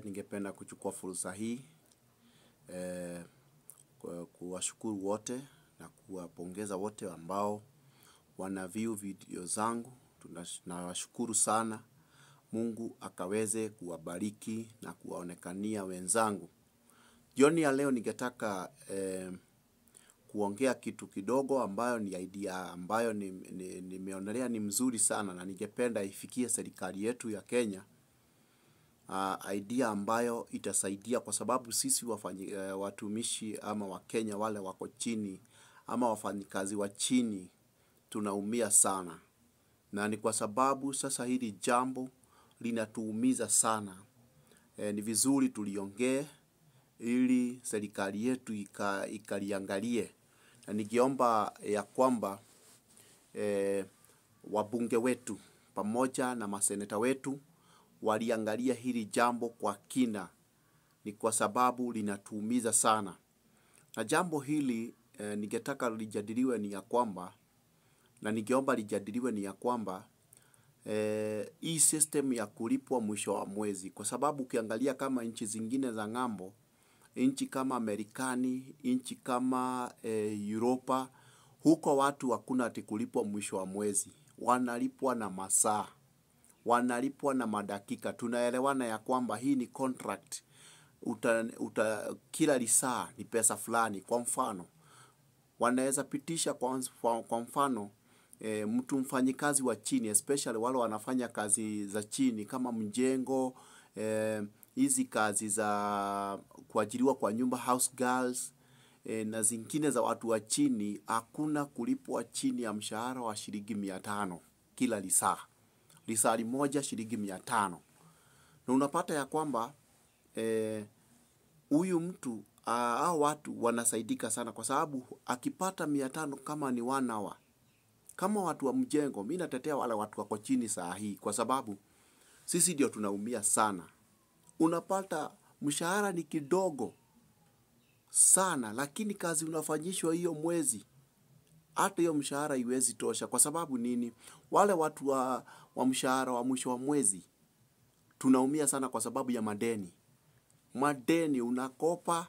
Ningependa kuchukua fursa hii kuwashukuru wote na kuwapongeza wote ambao wanaview video zangu. Tunawashukuru sana. Mungu akaweze kuwabariki na kuwaonekania wenzangu. Jioni ya leo ningetaka kuongea kitu kidogo ambayo ni idea ambayo nimeonelea ni mzuri sana, na ningependa ifikie serikali yetu ya Kenya. Idea ambayo itasaidia, kwa sababu sisi watumishi ama Wakenya wale wako chini ama wafanyikazi wa chini tunaumia sana, na ni kwa sababu sasa hili jambo linatuumiza sana. Ni vizuri tuliongee ili serikali yetu ikaliangalie, na nikiomba ya kwamba wabunge wetu pamoja na maseneta wetu waliangalia hili jambo kwa kina. Ni kwa sababu linatuumiza sana. Na jambo hili ningetaka lijadiliwe ni ya kwamba, na ningeomba lijadiliwe ni ya kwamba hii system ya kulipwa mwisho wa mwezi, kwa sababu ukiangalia kama nchi zingine za ng'ambo, nchi kama Amerikani, nchi kama Europa, huko watu hakuna ati kulipwa mwisho wa mwezi. Wanalipwa na masaa, wanalipwa na madakika. Tunaelewana ya kwamba hii ni contract. Kila lisaa ni pesa fulani. Kwa mfano, wanaweza pitisha kwa mfano mtu mfanyikazi wa chini, especially wale wanafanya kazi za chini kama mjengo, hizi kazi za kuajiriwa kwa nyumba, house girls, na zingine za watu wa chini, hakuna kulipwa chini ya mshahara wa shilingi 500 kila lisaa. Lisali moja shilingi 500. Na unapata ya kwamba huyu mtu hao watu wanasaidika sana, kwa sababu akipata 500 kama ni 1 hour. Kama watu wa mjengo, mimi natetea wale watu wako chini saa hii, kwa sababu sisi ndio tunaumia sana. Unapata mshahara ni kidogo sana, lakini kazi unafanyishwa hiyo mwezi, hata hiyo mshahara haiwezi tosha. Kwa sababu nini? Wale watu wa mshahara wa mwisho wa mwezi tunaumia sana kwa sababu ya madeni. Madeni unakopa,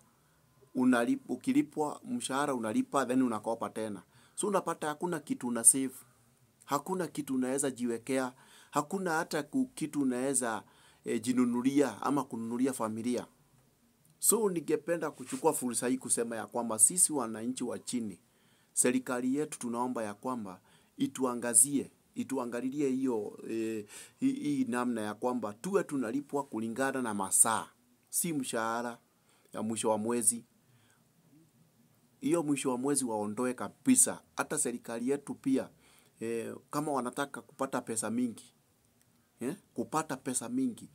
unalipa, ukilipwa mshahara unalipa, then unakopa tena. So unapata hakuna kitu una save, hakuna kitu unaweza jiwekea, hakuna hata kitu unaweza jinunulia ama kununulia familia. So ningependa kuchukua fursa hii kusema ya kwamba sisi wananchi wa chini, serikali yetu tunaomba ya kwamba ituangazie, ituangalilie hiyo hii namna ya kwamba tuwe tunalipwa kulingana na masaa, si mshahara ya mwisho wa mwezi. Hiyo mwisho wa mwezi waondoe kabisa. Hata serikali yetu pia kama wanataka kupata pesa mingi, kupata pesa mingi,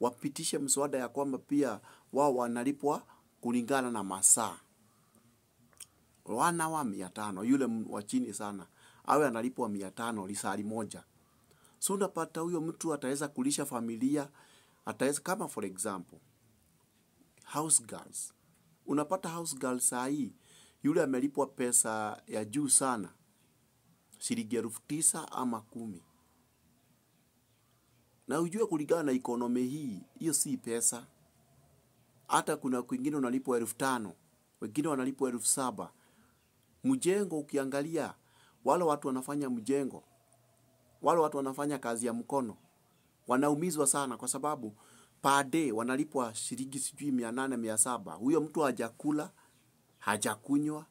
wapitishe mswada ya kwamba pia wao wanalipwa kulingana na masaa. 1 hour 500, yule wa chini sana awe analipwa 500 lisali moja. So unapata huyo mtu ataweza kulisha familia, ataweza, kama for example house girls. Unapata house girls saa hii yule amelipwa pesa ya juu sana, shilingi 9,000 ama 10,000. Na ujue kulingana na economy hii, hiyo si pesa. Hata kuna kwingine unalipwa 5,000, wengine wanalipwa 7,000. Mjengo ukiangalia, wale watu wanafanya mjengo, wale watu wanafanya kazi ya mkono, wanaumizwa sana, kwa sababu per day wanalipwa shilingi sijui 800 700. Huyo mtu hajakula, hajakunywa.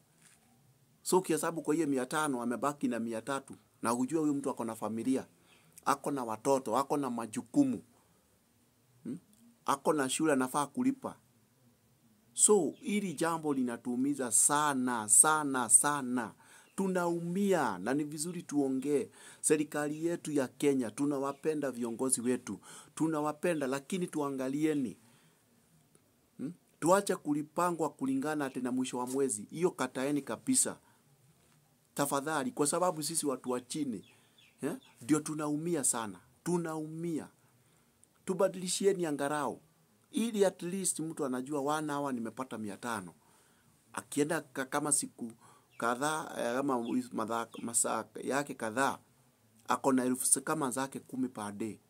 So ukihesabu kwa hiyo 500 amebaki na 300, na ujue huyo mtu ako na familia, ako na watoto, ako na majukumu, ako na shule anafaa kulipa. So hili jambo linatuumiza sana sana sana. Tunaumia, na ni vizuri tuongee. Serikali yetu ya Kenya, tunawapenda viongozi wetu, tunawapenda, lakini tuangalieni. Tuache kulipangwa kulingana tena mwisho wa mwezi. Hiyo kataeni kabisa, tafadhali, kwa sababu sisi watu wa chini ndio tunaumia sana. Tunaumia. Tubadilishieni angalau, ili at least mtu anajua 1 hour nimepata 500. Akienda kama siku kadhaa, kama masaa yake kadhaa, ako na elfu kama zake 10 per day.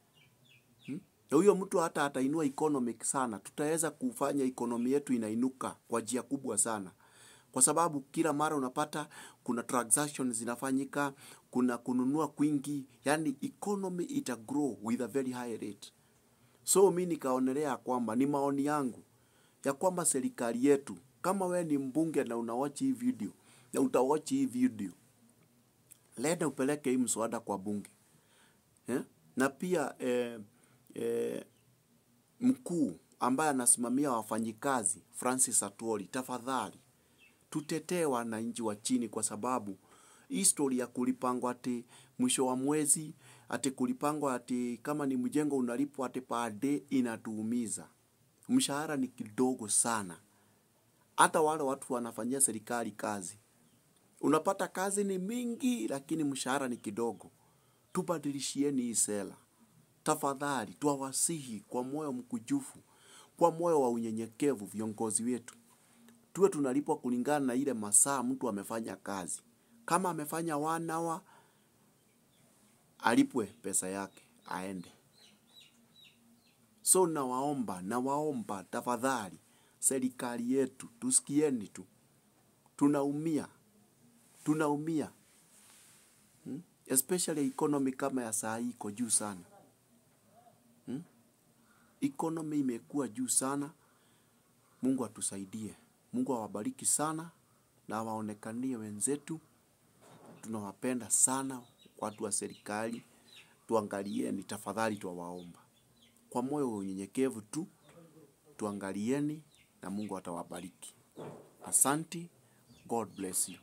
Na huyo mtu hata atainua economic sana. Tutaweza kufanya economy yetu inainuka kwa njia kubwa sana. Kwa sababu kila mara unapata kuna transactions zinafanyika, kuna kununua kwingi, yani economy ita grow with a very high rate. So mimi nikaonelea kwamba ni maoni yangu ya kwamba serikali yetu, kama we ni mbunge na unawatch hii video na utawatch hii video, leta upeleke hii mswada kwa bunge. Na pia mkuu ambaye anasimamia wafanyikazi Francis Atwoli, tafadhali tutetee wananchi wa chini, kwa sababu historia kulipangwa ati mwisho wa mwezi, ati kulipangwa ati kama ni mjengo unalipwa ati per day, inatuumiza. Mshahara ni kidogo sana. Hata wale watu wanafanyia serikali kazi, unapata kazi ni mingi lakini mshahara ni kidogo. Tubadilishieni hii sera tafadhali. Tuwasihi kwa moyo mkujufu, kwa moyo wa unyenyekevu viongozi wetu. Tuwe tunalipwa kulingana na ile masaa mtu amefanya kazi. Kama amefanya 1 hour, alipwe pesa yake aende. So nawaomba tafadhali serikali yetu, tusikieni tu. Tunaumia. Especially economy kama ya saa hii iko juu sana. Economy imekuwa juu sana. Mungu atusaidie. Mungu awabariki sana na waonekanie wenzetu. Tunawapenda sana watu wa serikali. Tuangalieni tafadhali, tuwaomba kwa moyo wa unyenyekevu tu. Tuangalieni na Mungu atawabariki. Asante. God bless you.